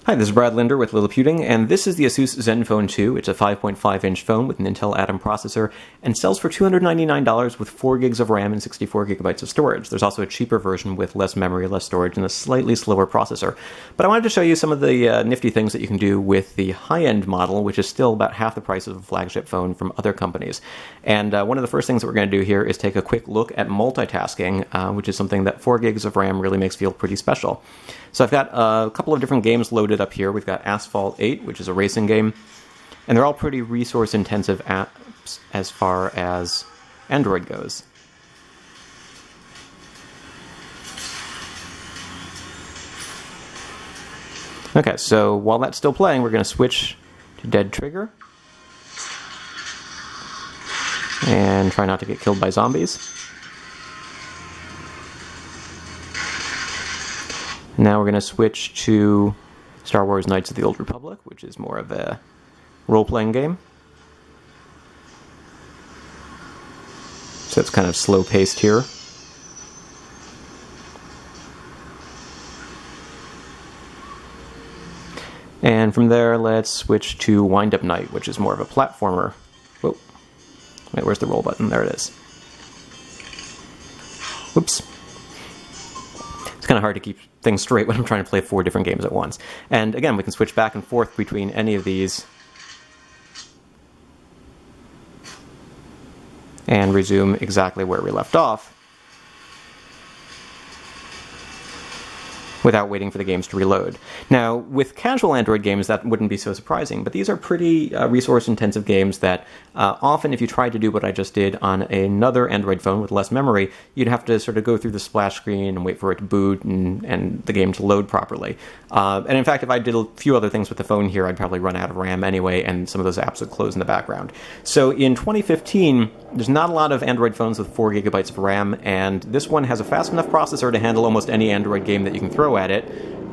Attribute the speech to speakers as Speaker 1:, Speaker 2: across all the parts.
Speaker 1: Hi, this is Brad Linder with Liliputing, and this is the Asus Zenfone 2. It's a 5.5-inch phone with an Intel Atom processor and sells for $299 with 4 gigs of RAM and 64 gigabytes of storage. There's also a cheaper version with less memory, less storage, and a slightly slower processor. But I wanted to show you some of the nifty things that you can do with the high-end model, which is still about half the price of a flagship phone from other companies. And one of the first things that we're going to do here is take a quick look at multitasking, which is something that 4 gigs of RAM really makes feel pretty special. So I've got a couple of different games loaded up here. We've got Asphalt 8, which is a racing game, and they're all pretty resource-intensive apps as far as Android goes. Okay, so while that's still playing, we're going to switch to Dead Trigger and try not to get killed by zombies. Now we're going to switch to Star Wars Knights of the Old Republic, which is more of a role-playing game. So it's kind of slow-paced here. And from there, let's switch to Wind Up Night, which is more of a platformer. Whoa. Wait, where's the roll button? There it is. Whoops. It's kind of hard to keep things straight when I'm trying to play 4 different games at once. And again, we can switch back and forth between any of these and resume exactly where we left off without waiting for the games to reload. Now, with casual Android games, that wouldn't be so surprising, but these are pretty resource-intensive games that often, if you tried to do what I just did on another Android phone with less memory, you'd have to sort of go through the splash screen and wait for it to boot and the game to load properly. And in fact, if I did a few other things with the phone here, I'd probably run out of RAM anyway, and some of those apps would close in the background. So in 2015, there's not a lot of Android phones with 4 gigabytes of RAM, and this one has a fast enough processor to handle almost any Android game that you can throw at it,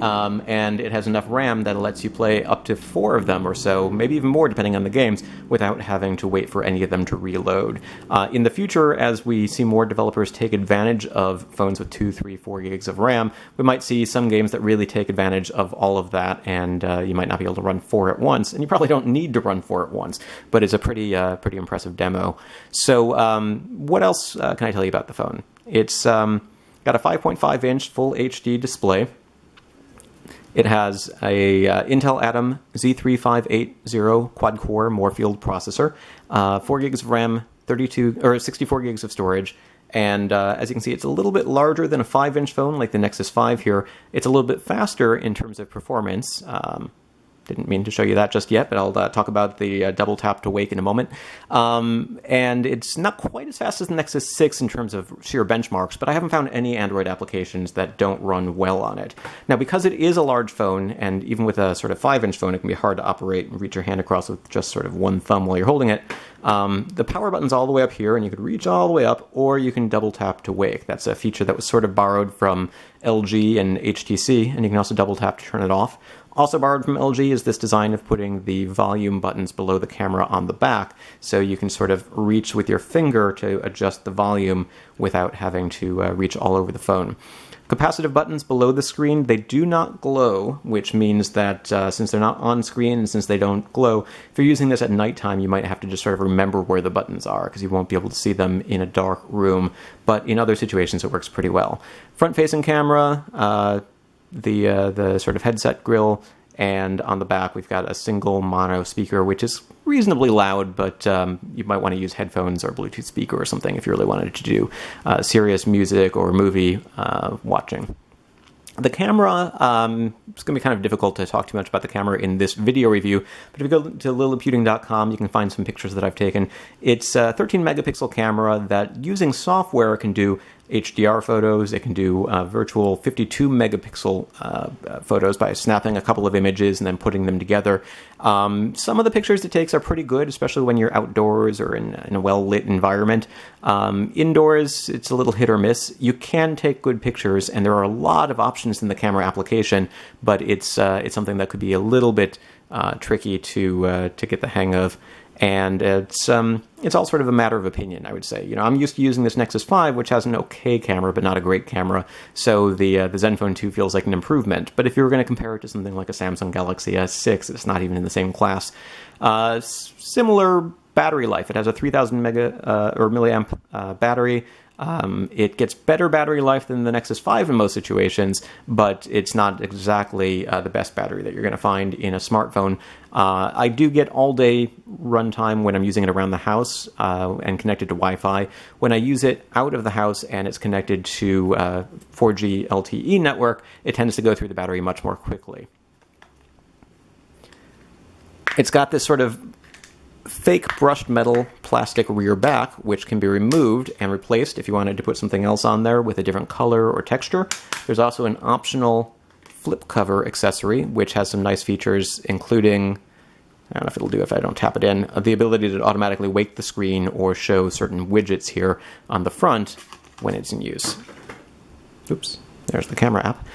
Speaker 1: and it has enough RAM that it lets you play up to 4 of them or so, maybe even more depending on the games, without having to wait for any of them to reload. In the future, as we see more developers take advantage of phones with 2, 3, 4 gigs of RAM, we might see some games that really take advantage of all of that, and you might not be able to run 4 at once, and you probably don't need to run 4 at once, but it's a pretty impressive demo. So what else can I tell you about the phone? It's got a 5.5-inch full HD display. It has a Intel Atom Z3580 quad-core Moorfield processor, 4 gigs of RAM, 64 gigs of storage, and as you can see, it's a little bit larger than a 5-inch phone like the Nexus 5 here. It's a little bit faster in terms of performance. Didn't mean to show you that just yet, but I'll talk about the double tap to wake in a moment. And it's not quite as fast as the Nexus 6 in terms of sheer benchmarks, but I haven't found any Android applications that don't run well on it. Now, because it is a large phone, and even with a sort of 5-inch phone, it can be hard to operate and reach your hand across with just sort of one thumb while you're holding it. The power button's all the way up here, and you could reach all the way up, or you can double tap to wake. That's a feature that was sort of borrowed from LG and HTC, and you can also double tap to turn it off. Also borrowed from LG is this design of putting the volume buttons below the camera on the back, so you can sort of reach with your finger to adjust the volume without having to reach all over the phone. Capacitive buttons below the screen, they do not glow, which means that since they're not on screen and since they don't glow, if you're using this at nighttime, you might have to just sort of remember where the buttons are because you won't be able to see them in a dark room, but in other situations it works pretty well. Front-facing camera, the sort of headset grill, and on the back we've got a single mono speaker, which is reasonably loud, but you might want to use headphones or Bluetooth speaker or something if you really wanted to do serious music or movie watching. The camera, it's going to be kind of difficult to talk too much about the camera in this video review, but if you go to liliputing.com, you can find some pictures that I've taken. It's a 13 megapixel camera that, using software, can do HDR photos. It can do virtual 52 megapixel photos by snapping a couple of images and then putting them together. Some of the pictures it takes are pretty good, especially when you're outdoors or in a well-lit environment. Indoors, it's a little hit or miss. You can take good pictures, and there are a lot of options in the camera application, but it's something that could be a little bit tricky to get the hang of. And it's all sort of a matter of opinion, I would say. You know, I'm used to using this Nexus 5, which has an okay camera, but not a great camera. So the Zenfone 2 feels like an improvement. But if you were going to compare it to something like a Samsung Galaxy S6, it's not even in the same class. Similar battery life. It has a 3,000 milliamp battery. It gets better battery life than the Nexus 5 in most situations, but it's not exactly the best battery that you're going to find in a smartphone. I do get all-day runtime when I'm using it around the house and connected to Wi-Fi. When I use it out of the house and it's connected to 4G LTE network, it tends to go through the battery much more quickly. It's got this sort of fake brushed metal plastic rear back, which can be removed and replaced if you wanted to put something else on there with a different color or texture. There's also an optional flip cover accessory, which has some nice features, including, I don't know if it'll do if I don't tap it in, the ability to automatically wake the screen or show certain widgets here on the front when it's in use. Oops, there's the camera app.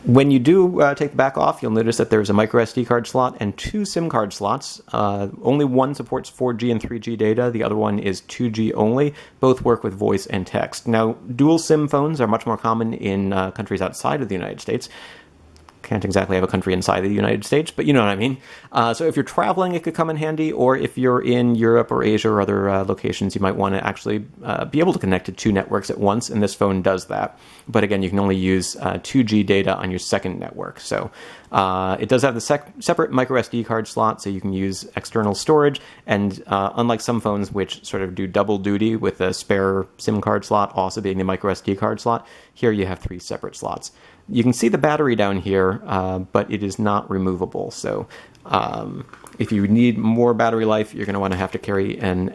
Speaker 1: When you do take the back off, you'll notice that there's a micro SD card slot and 2 SIM card slots. Only one supports 4G and 3G data. The other one is 2G only. Both work with voice and text. Now, dual SIM phones are much more common in countries outside of the United States. Can't exactly have a country inside of the United States, but you know what I mean. So if you're traveling, it could come in handy, or if you're in Europe or Asia or other locations, you might want to actually be able to connect to 2 networks at once, and this phone does that. But again, you can only use 2G data on your second network. So it does have the separate micro SD card slot, so you can use external storage, and unlike some phones which sort of do double duty with a spare SIM card slot also being the micro SD card slot, here you have 3 separate slots. You can see the battery down here, but it is not removable. So if you need more battery life, you're going to have to carry an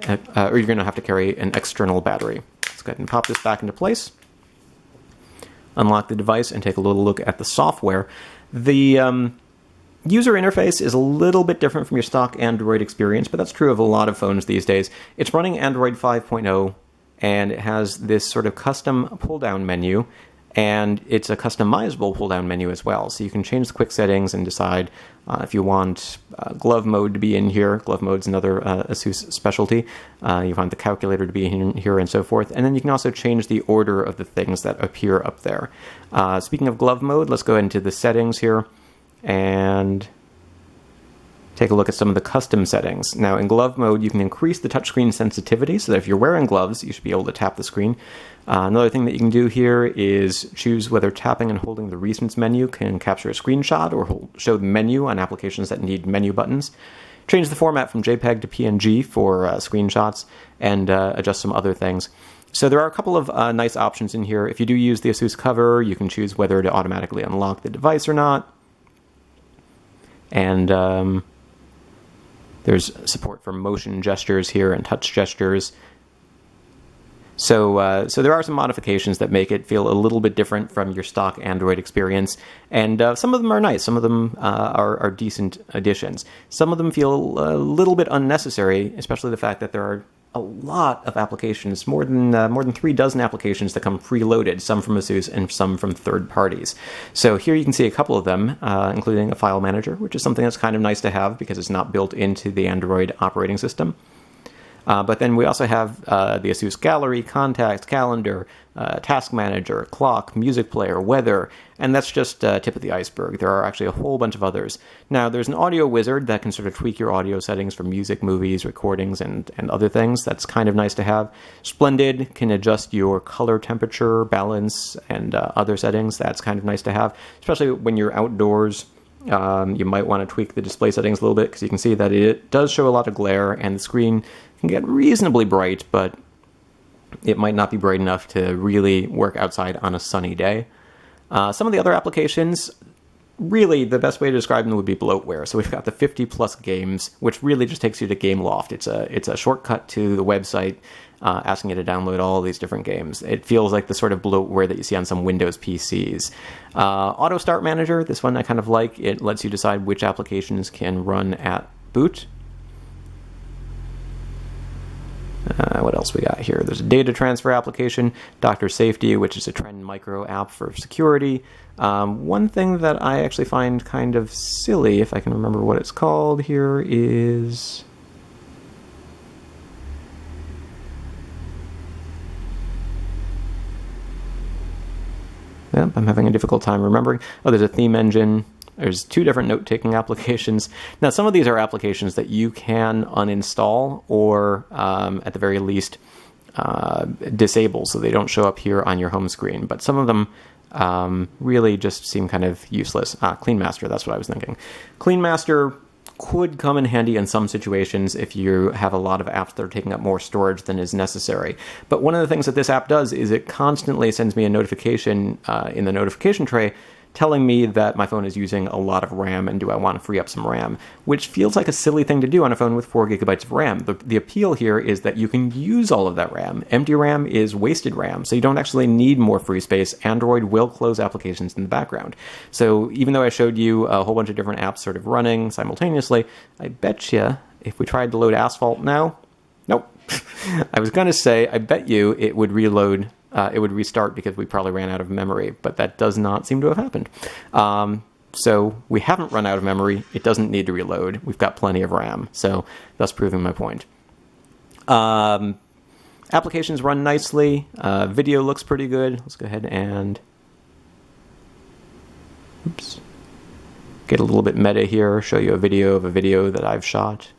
Speaker 1: external battery. Let's go ahead and pop this back into place. Unlock the device and take a little look at the software. The user interface is a little bit different from your stock Android experience, but that's true of a lot of phones these days. It's running Android 5.0, and it has this sort of custom pull-down menu. And it's a customizable pull-down menu as well. So you can change the quick settings and decide if you want glove mode to be in here. Glove mode's another Asus specialty. You want the calculator to be in here and so forth. And then you can also change the order of the things that appear up there. Speaking of glove mode, let's go into the settings here and take a look at some of the custom settings. Now, in glove mode, you can increase the touchscreen sensitivity so that if you're wearing gloves, you should be able to tap the screen. Another thing that you can do here is choose whether tapping and holding the recents menu can capture a screenshot or show the menu on applications that need menu buttons. Change the format from JPEG to PNG for screenshots, and adjust some other things. So there are a couple of nice options in here. If you do use the Asus cover, you can choose whether to automatically unlock the device or not. And there's support for motion gestures here and touch gestures. So there are some modifications that make it feel a little bit different from your stock Android experience, and some of them are nice. Some of them are decent additions. Some of them feel a little bit unnecessary, especially the fact that there are a lot of applications, more than 3 dozen applications that come preloaded, some from Asus and some from third parties. So here you can see a couple of them, including a file manager, which is something that's kind of nice to have because it's not built into the Android operating system. But then we also have the Asus Gallery, Contacts, Calendar, Task Manager, Clock, Music Player, Weather, and that's just tip of the iceberg. There are actually a whole bunch of others. Now, there's an audio wizard that can sort of tweak your audio settings for music, movies, recordings, and other things. That's kind of nice to have. Splendid can adjust your color temperature, balance, and other settings. That's kind of nice to have, especially when you're outdoors. You might want to tweak the display settings a little bit because you can see that it does show a lot of glare, and the screen can get reasonably bright, but it might not be bright enough to really work outside on a sunny day. Some of the other applications, really the best way to describe them would be bloatware. So we've got the 50+ games, which really just takes you to Gameloft. It's a shortcut to the website asking you to download all these different games. It feels like the sort of bloatware that you see on some Windows PCs. Auto Start Manager, this one I kind of like. It lets you decide which applications can run at boot. What else we got here? There's a data transfer application, Doctor Safety, which is a Trend Micro app for security. One thing that I actually find kind of silly, if I can remember what it's called here, is... Yep, I'm having a difficult time remembering. Oh, there's a theme engine. There's 2 different note-taking applications. Now, some of these are applications that you can uninstall or, at the very least, disable so they don't show up here on your home screen. But some of them really just seem kind of useless. Clean Master, that's what I was thinking. Clean Master could come in handy in some situations if you have a lot of apps that are taking up more storage than is necessary. But one of the things that this app does is it constantly sends me a notification in the notification tray telling me that my phone is using a lot of RAM and do I want to free up some RAM, which feels like a silly thing to do on a phone with 4 gigabytes of RAM. The appeal here is that you can use all of that RAM. Empty RAM is wasted RAM, so you don't actually need more free space. Android will close applications in the background. So even though I showed you a whole bunch of different apps sort of running simultaneously, I bet you if we tried to load Asphalt now, nope. I was going to say, I bet you it would reload. It would restart because we probably ran out of memory, but that does not seem to have happened. So we haven't run out of memory. It doesn't need to reload. We've got plenty of RAM, so thus proving my point. Applications run nicely. Video looks pretty good. Let's go ahead and get a little bit meta here, show you a video of a video that I've shot.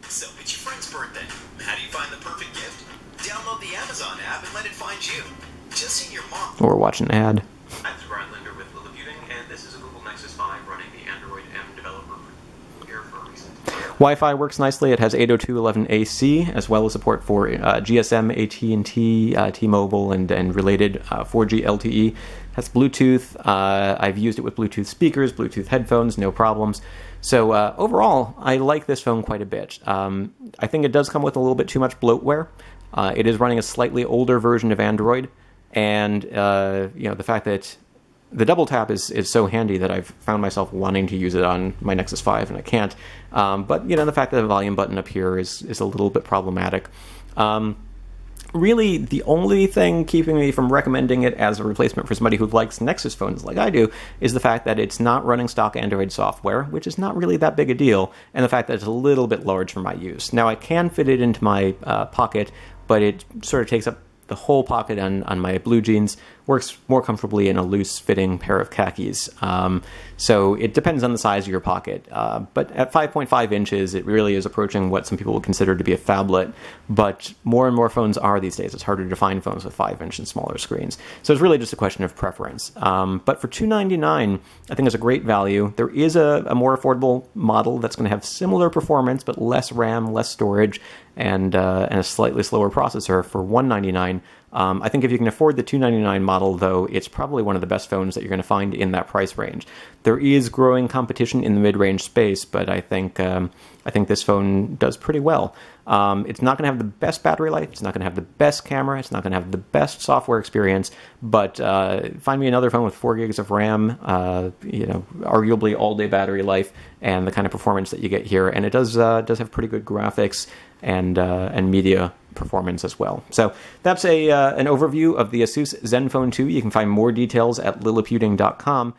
Speaker 2: So it's your friend's birthday. How do you find the perfect gift? Download the Amazon app and let it find you. Just see your mom.
Speaker 1: Or watch an ad.
Speaker 3: I'm Brian Linder with Liliputing, and this is a Google Nexus 5 running the Android M developer here for a reason.
Speaker 1: Wi-Fi works nicely. It has 802.11ac, as well as support for GSM, AT&T, T-Mobile, and related 4G LTE. Has Bluetooth. I've used it with Bluetooth speakers, Bluetooth headphones, no problems. So overall, I like this phone quite a bit. I think it does come with a little bit too much bloatware. It is running a slightly older version of Android, and the fact that the double tap is so handy that I've found myself wanting to use it on my Nexus 5, and I can't. But the fact that the volume button up here is a little bit problematic. Really, the only thing keeping me from recommending it as a replacement for somebody who likes Nexus phones like I do is the fact that it's not running stock Android software, which is not really that big a deal, and the fact that it's a little bit large for my use. Now, I can fit it into my pocket, but it sort of takes up the whole pocket on my blue jeans, works more comfortably in a loose-fitting pair of khakis. So it depends on the size of your pocket. But at 5.5 inches, it really is approaching what some people would consider to be a phablet. But more and more phones are these days. It's harder to find phones with 5-inch and smaller screens. So it's really just a question of preference. But for $299, I think it's a great value. There is a more affordable model that's going to have similar performance, but less RAM, less storage, and a slightly slower processor for $199. I think if you can afford the $299 model, though, it's probably one of the best phones that you're going to find in that price range. There is growing competition in the mid-range space, but I think this phone does pretty well. It's not going to have the best battery life. It's not going to have the best camera. It's not going to have the best software experience. But find me another phone with 4 gigs of RAM, arguably all-day battery life, and the kind of performance that you get here. And it does have pretty good graphics and media performance as well. So that's an overview of the Asus Zenfone 2. You can find more details at liliputing.com.